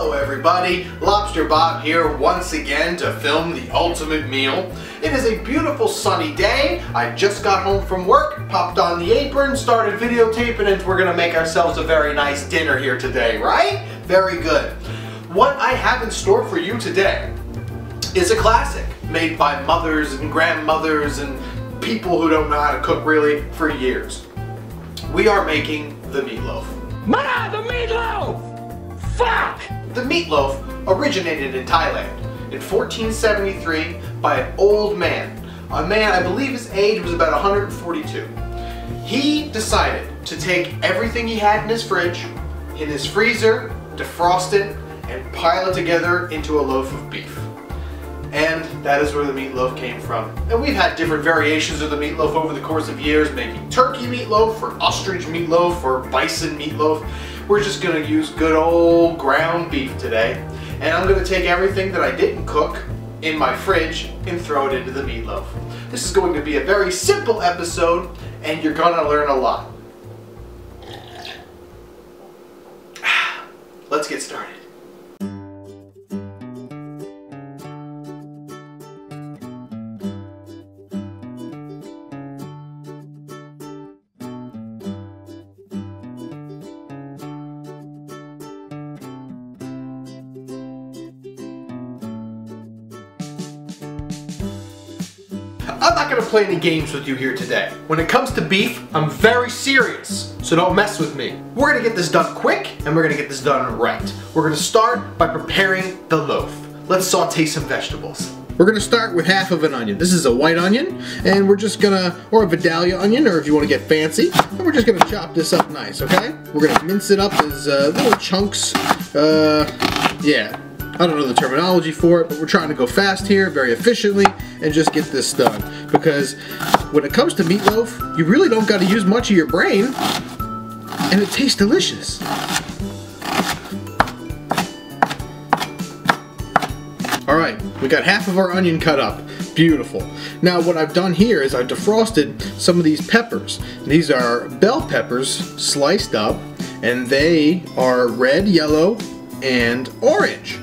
Hello everybody, Lobster Bob here once again to film the ultimate meal. It is a beautiful sunny day. I just got home from work, popped on the apron, started videotaping, and we're gonna make ourselves a very nice dinner here today, right? Very good. What I have in store for you today is a classic made by mothers and grandmothers and people who don't know how to cook really for years. We are making the meatloaf. Ma, the meatloaf! Fuck! The meatloaf originated in Thailand in 1473 by an old man. A man, I believe his age was about 142. He decided to take everything he had in his fridge, in his freezer, defrost it, and pile it together into a loaf of beef. And that is where the meatloaf came from. And we've had different variations of the meatloaf over the course of years, making turkey meatloaf, or ostrich meatloaf, or bison meatloaf. We're just gonna use good old ground beef today. And I'm gonna take everything that I didn't cook in my fridge and throw it into the meatloaf. This is going to be a very simple episode, and you're gonna learn a lot. Let's get started. I'm not going to play any games with you here today. When it comes to beef, I'm very serious, so don't mess with me. We're going to get this done quick, and we're going to get this done right. We're going to start by preparing the loaf. Let's saute some vegetables. We're going to start with half of an onion. This is a white onion, and we're just going to, or a Vidalia onion, or if you want to get fancy, and we're just going to chop this up nice, okay? We're going to mince it up as little chunks, yeah. I don't know the terminology for it, but we're trying to go fast here, very efficiently, and just get this done. Because when it comes to meatloaf, you really don't got to use much of your brain, and it tastes delicious. Alright, we got half of our onion cut up. Beautiful. Now what I've done here is I've defrosted some of these peppers. These are bell peppers sliced up, and they are red, yellow, and orange.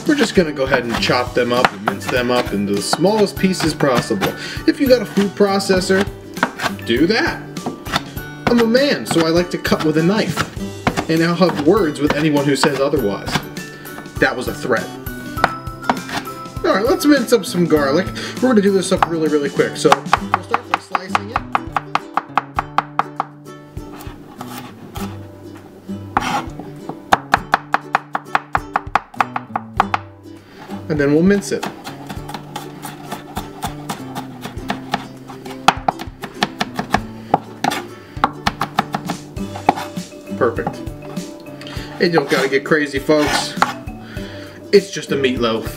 We're just going to go ahead and chop them up and mince them up into the smallest pieces possible. If you got a food processor, do that. I'm a man, so I like to cut with a knife. And I'll have words with anyone who says otherwise. That was a threat. Alright, let's mince up some garlic. We're going to do this up really, really quick. So we'll start by slicing it. And then we'll mince it. Perfect. And you don't gotta get crazy, folks. It's just a meatloaf.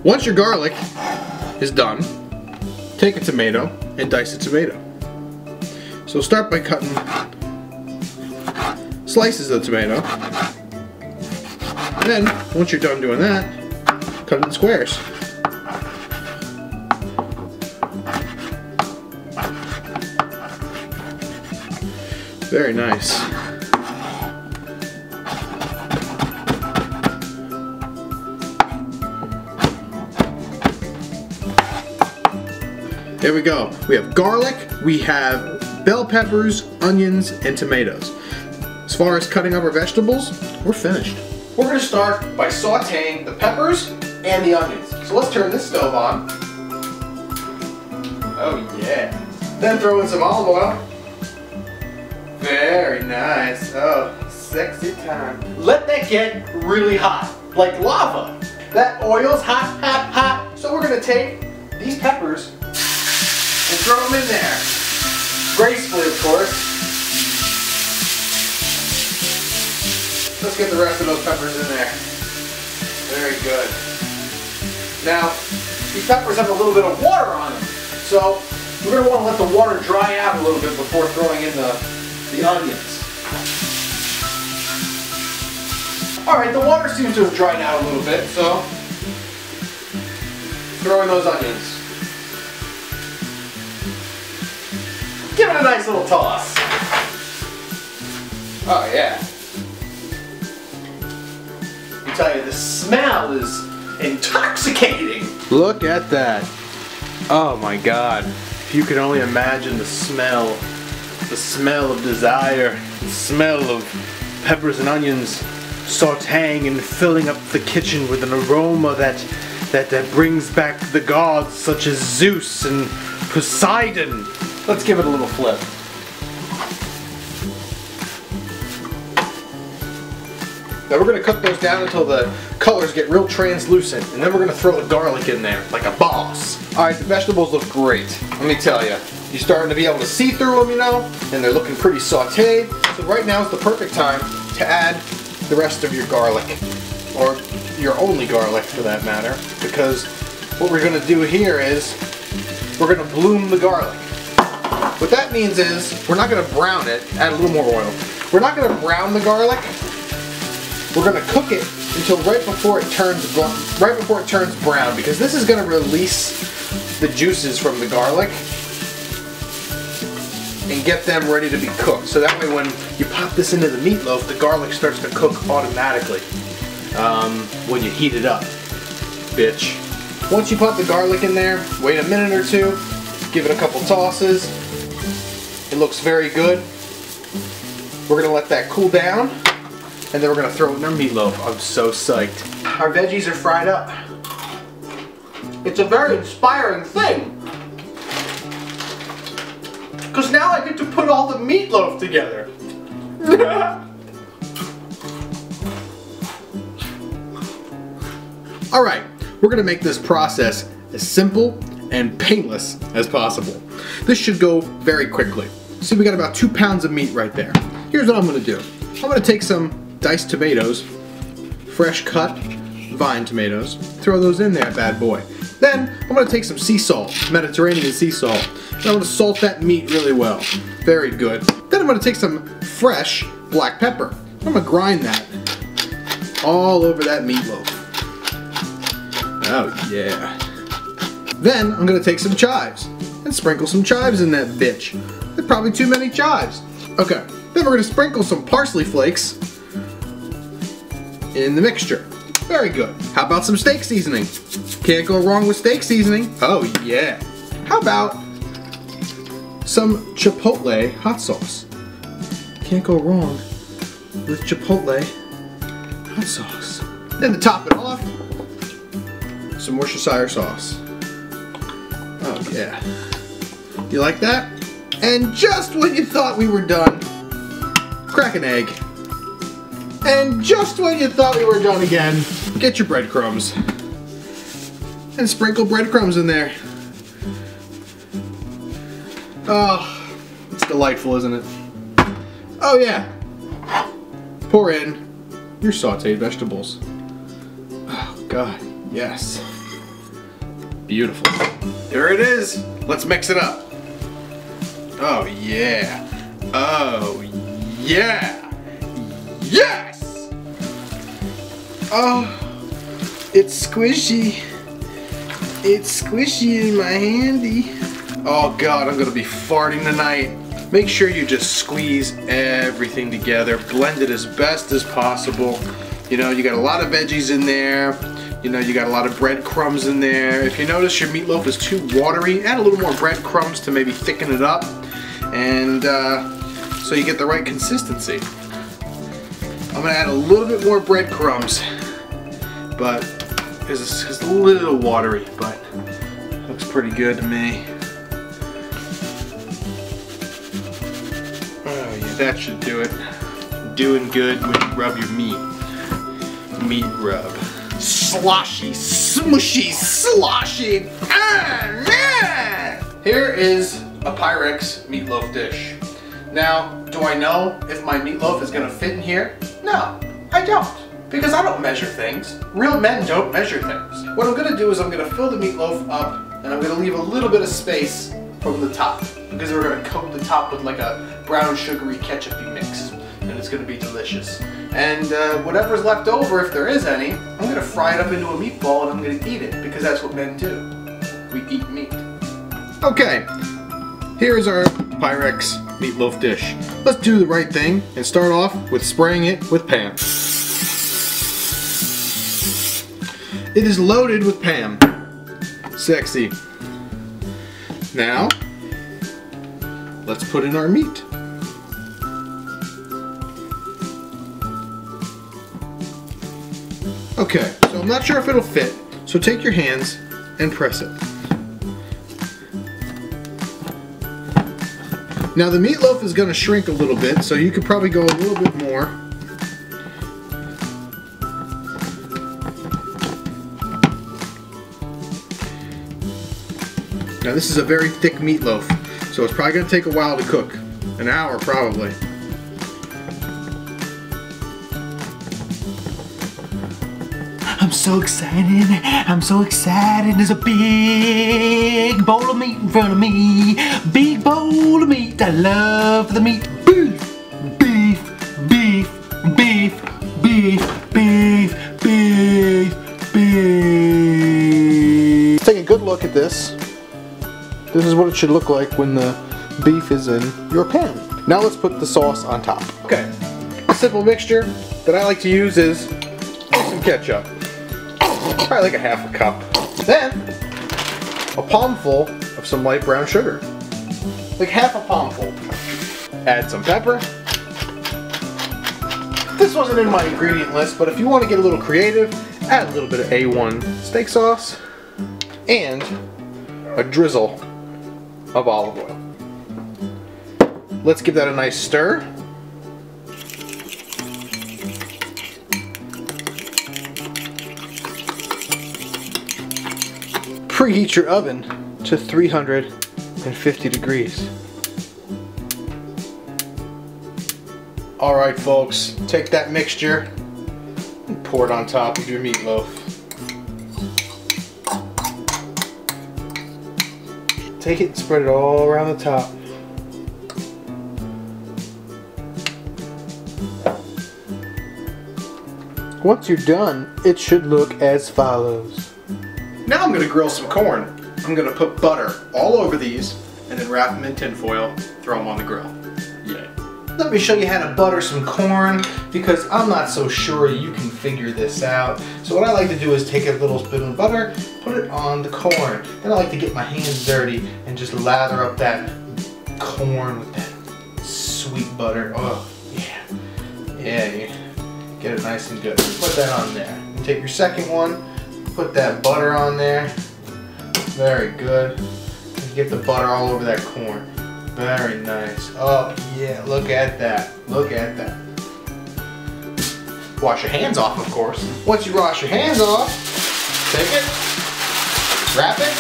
Once your garlic is done, take a tomato and dice a tomato. So start by cutting slices of tomato. And then, once you're done doing that, cut it in squares. Very nice. There we go. We have garlic, we have bell peppers, onions, and tomatoes. As far as cutting up our vegetables, we're finished. We're going to start by sauteing the peppers and the onions. So let's turn this stove on. Oh yeah. Then throw in some olive oil. Very nice. Oh, sexy time. Let that get really hot, like lava. That oil's hot, hot, hot. So we're going to take these peppers and throw them in there. Gracefully, of course. Let's get the rest of those peppers in there. Very good. Now, these peppers have a little bit of water on them, so we're going to want to let the water dry out a little bit before throwing in the onions. Alright, the water seems to have dried out a little bit, so throw in those onions. Give it a nice little toss. Oh yeah. I tell you, the smell is intoxicating. Look at that. Oh my God. If you could only imagine the smell of desire, the smell of peppers and onions sauteing and filling up the kitchen with an aroma that brings back the gods such as Zeus and Poseidon. Let's give it a little flip. Now we're going to cook those down until the colors get real translucent, and then we're going to throw the garlic in there like a boss. Alright, the vegetables look great. Let me tell you. You're starting to be able to see through them, you know, and they're looking pretty sauteed. So right now is the perfect time to add the rest of your garlic, or your only garlic for that matter, because what we're going to do here is we're going to bloom the garlic. What that means is we're not going to brown it. Add a little more oil. We're not going to brown the garlic. We're going to cook it until right before it turns brown, because this is going to release the juices from the garlic and get them ready to be cooked. So that way when you pop this into the meatloaf, the garlic starts to cook automatically when you heat it up, bitch. Once you pop the garlic in there, wait a minute or two, give it a couple tosses. It looks very good. We're going to let that cool down, and then we're going to throw it in our meatloaf. I'm so psyched. Our veggies are fried up. It's a very inspiring thing, because now I get to put all the meatloaf together. Alright, we're going to make this process as simple and painless as possible. This should go very quickly. See, we got about 2 pounds of meat right there. Here's what I'm going to do. I'm going to take some diced tomatoes, fresh cut vine tomatoes, throw those in there, bad boy. Then I'm going to take some sea salt, Mediterranean sea salt, and I'm going to salt that meat really well. Very good. Then I'm going to take some fresh black pepper. I'm going to grind that all over that meatloaf. Oh yeah. Then I'm going to take some chives and sprinkle some chives in that bitch. There's probably too many chives. Okay, then we're going to sprinkle some parsley flakes in the mixture. Very good. How about some steak seasoning? Can't go wrong with steak seasoning. Oh yeah. How about some chipotle hot sauce? Can't go wrong with chipotle hot sauce. Then to top it off, some Worcestershire sauce. Oh yeah. You like that? And just when you thought we were done, crack an egg. And just when you thought we were done again, get your breadcrumbs. And sprinkle breadcrumbs in there. Oh, it's delightful, isn't it? Oh yeah. Pour in your sauteed vegetables. Oh God, yes. Beautiful. Here it is. Let's mix it up. Oh yeah. Oh yeah. Yes! Oh, it's squishy. It's squishy in my handy. Oh God, I'm gonna be farting tonight. Make sure you just squeeze everything together. Blend it as best as possible. You know, you got a lot of veggies in there. You know, you got a lot of breadcrumbs in there. If you notice your meatloaf is too watery, add a little more breadcrumbs to maybe thicken it up. And so you get the right consistency. I'm gonna add a little bit more breadcrumbs, but it's a little watery, but looks pretty good to me. Oh yeah, that should do it. Doing good when you rub your meat. Meat rub. Sloshy, smushy, sloshy. Here is a Pyrex meatloaf dish. Now, do I know if my meatloaf is going to fit in here? No, I don't. Because I don't measure things. Real men don't measure things. What I'm going to do is I'm going to fill the meatloaf up, and I'm going to leave a little bit of space from the top. Because we're going to coat the top with like a brown sugary ketchup-y mix. And it's going to be delicious. And whatever's left over, if there is any, I'm going to fry it up into a meatball and I'm going to eat it. Because that's what men do. We eat meat. Okay, here's our Pyrex meatloaf dish. Let's do the right thing and start off with spraying it with Pam. It is loaded with Pam. Sexy. Now, let's put in our meat. Okay, so I'm not sure if it'll fit, so take your hands and press it. Now the meatloaf is going to shrink a little bit, so you could probably go a little bit more. Now this is a very thick meatloaf, so it's probably going to take a while to cook. An hour probably. I'm so excited. I'm so excited. There's a big bowl of meat in front of me. Big bowl of meat. I love the meat. Beef, beef, beef, beef, beef, beef, beef, beef. Let's take a good look at this. This is what it should look like when the beef is in your pan. Now let's put the sauce on top. Okay, a simple mixture that I like to use is some ketchup. Probably like a half a cup. Then, a palmful of some light brown sugar. Like half a palmful. Add some pepper. This wasn't in my ingredient list, but if you want to get a little creative, add a little bit of A1 steak sauce and a drizzle of olive oil. Let's give that a nice stir. Preheat your oven to 350 degrees. Alright folks, take that mixture and pour it on top of your meatloaf. Take it and spread it all around the top. Once you're done, it should look as follows. Now I'm going to grill some corn. I'm going to put butter all over these and then wrap them in tin foil, throw them on the grill. Yay. Let me show you how to butter some corn because I'm not so sure you can figure this out. So what I like to do is take a little spoon of butter, put it on the corn. Then I like to get my hands dirty and just lather up that corn with that sweet butter. Oh, yeah. Yeah, you get it nice and good. Put that on there. And take your second one. Put that butter on there. Very good. And get the butter all over that corn. Very nice. Oh yeah, look at that. Look at that. Wash your hands off, of course. Once you wash your hands off, take it, wrap it,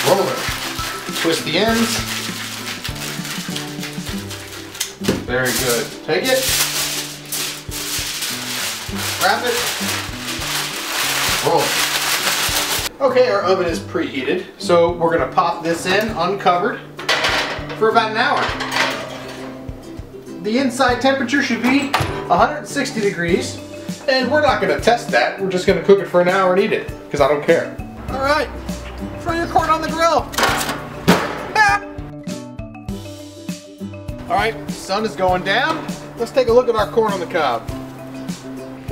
roll it. Twist the ends. Very good. Take it, wrap it, roll it. Okay, our oven is preheated, so we're gonna pop this in uncovered for about an hour. The inside temperature should be 160 degrees, and we're not gonna test that. We're just gonna cook it for an hour and eat it, because I don't care. All right, throw your corn on the grill. Ah! All right, sun is going down. Let's take a look at our corn on the cob.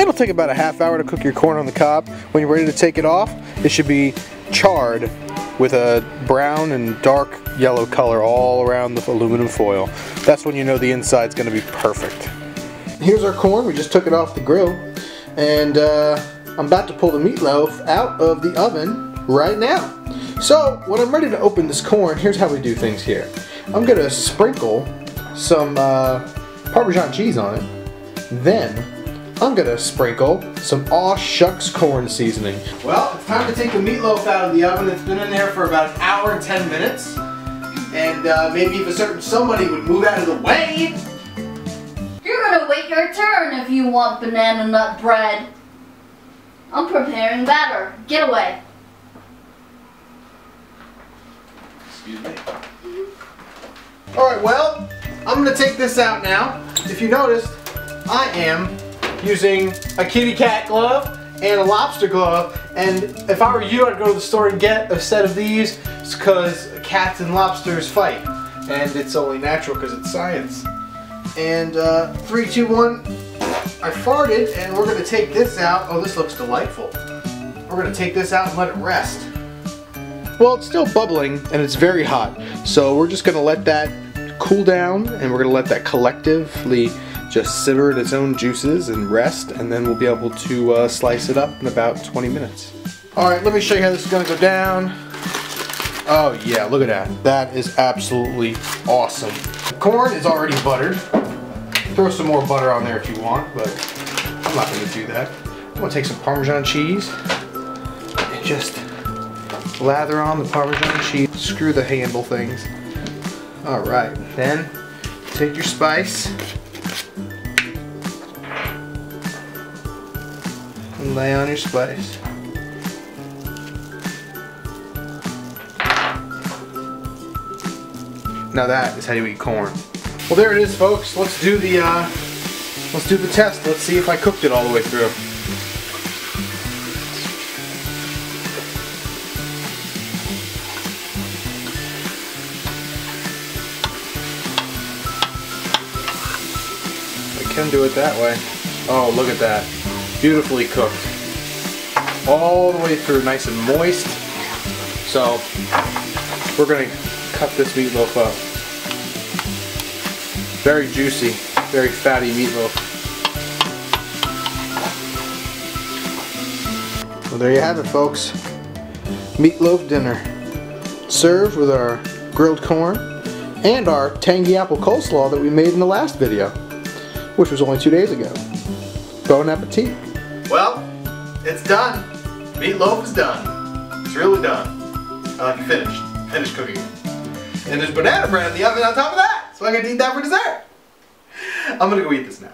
It'll take about a half hour to cook your corn on the cob. When you're ready to take it off, it should be charred with a brown and dark yellow color all around the aluminum foil. That's when you know the inside's going to be perfect. Here's our corn. We just took it off the grill, and I'm about to pull the meatloaf out of the oven right now. So when I'm ready to open this corn, here's how we do things here. I'm going to sprinkle some Parmesan cheese on it. Then I'm gonna sprinkle some aw shucks corn seasoning. Well, it's time to take the meatloaf out of the oven. It's been in there for about an hour and 10 minutes. And maybe if a certain somebody would move out of the way. You're gonna wait your turn if you want banana nut bread. I'm preparing batter. Get away. Excuse me. Alright, well, I'm gonna take this out now. If you noticed, I am using a kitty cat glove and a lobster glove, and if I were you, I'd go to the store and get a set of these because cats and lobsters fight, and it's only natural because it's science. And 3, 2, 1, I farted, and we're going to take this out. Oh, this looks delightful. We're we're gonna take this out and let it rest. Well, it's still bubbling and it's very hot, so we're just gonna let that cool down and we're gonna let that collectively just simmer in its own juices and rest, and then we'll be able to slice it up in about 20 minutes. Alright, let me show you how this is gonna go down. Oh yeah, look at that. That is absolutely awesome. The corn is already buttered. Throw some more butter on there if you want, but I'm not gonna do that. I'm gonna take some Parmesan cheese and just lather on the Parmesan cheese. Screw the handle things. Alright, then take your spice and lay on your spice. Now that is how you eat corn. Well, there it is, folks. Let's do the test. Let's see if I cooked it all the way through. I can do it that way. Oh, look at that. Beautifully cooked. All the way through, nice and moist. So, we're gonna cut this meatloaf up. Very juicy, very fatty meatloaf. Well, there you have it, folks. Meatloaf dinner. Served with our grilled corn and our tangy apple coleslaw that we made in the last video, which was only 2 days ago. Bon appetit. Well, it's done. Meatloaf is done. It's really done. I like it finished. Finished cooking it. And there's banana bread in the oven on top of that, so I can eat that for dessert. I'm gonna go eat this now.